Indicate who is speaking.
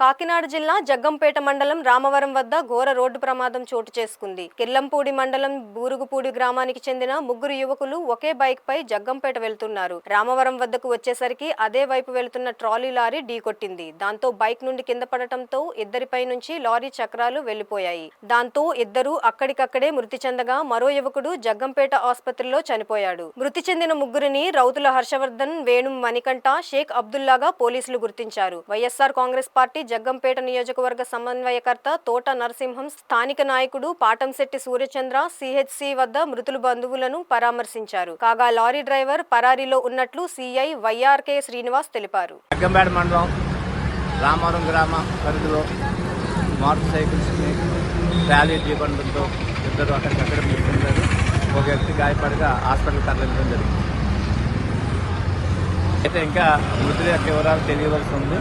Speaker 1: కాకినాడ జిల్లా జగ్గంపేట మండలం రామవరం వద్ద ఘోర రోడ్డు ప్రమాదం చోటు చేసుకుంది. కిర్లంపూడి మండలం బూరుగుపూడి గ్రామానికి చెందిన ముగ్గురు యువకులు ఒకే బైక్ పై జగ్గంపేట వెళ్తున్నారు. రామవరం వద్దకు వచ్చేసరికి అదే వైపు వెళ్తున్న ట్రాలీ లారీ ఢీకొట్టింది. దాంతో బైక్ నుండి కింద పడటంతో ఇద్దరిపై నుంచి లారీ చక్రాలు వెళ్లిపోయాయి. దాంతో ఇద్దరు అక్కడికక్కడే మృతి చెందగా మరో యువకుడు జగ్గంపేట ఆసుపత్రిలో చనిపోయాడు. మృతి చెందిన ముగ్గురిని రౌతుల హర్షవర్ధన్, వేణు మణికంఠ, షేక్ అబ్దుల్లాగా పోలీసులు గుర్తించారు. వైఎస్ఆర్ కాంగ్రెస్ పార్టీ జగ్గంపేట నియోజకవర్గ సమన్వయకర్త తోట నరసింహం, స్థానిక నాయకుడు పాటంశెట్టి సూర్యచంద్ర సిహెచ్సి వద్ద మృతుల బంధువులను పరామర్శించారు. కాగా లారీ డ్రైవర్ పరారీలో ఉన్నట్లు సిఐ వైఆర్కే శ్రీనివాస్ తెలిపారు.
Speaker 2: జగ్గంపేట మండలం రామవరం గ్రామ పరిధిలో మోటార్ సైకిల్స్ ట్రాలీ ఢీకొనడంతో ఇద్దరు అక్కడికక్కడ మృతి చెందారు. ఒక వ్యక్తి గాయపడగా హాస్పిటల్ తరలించడం జరిగింది. అయితే ఇంకా మృతుల యొక్క వివరాలు తెలియవలసి ఉంది.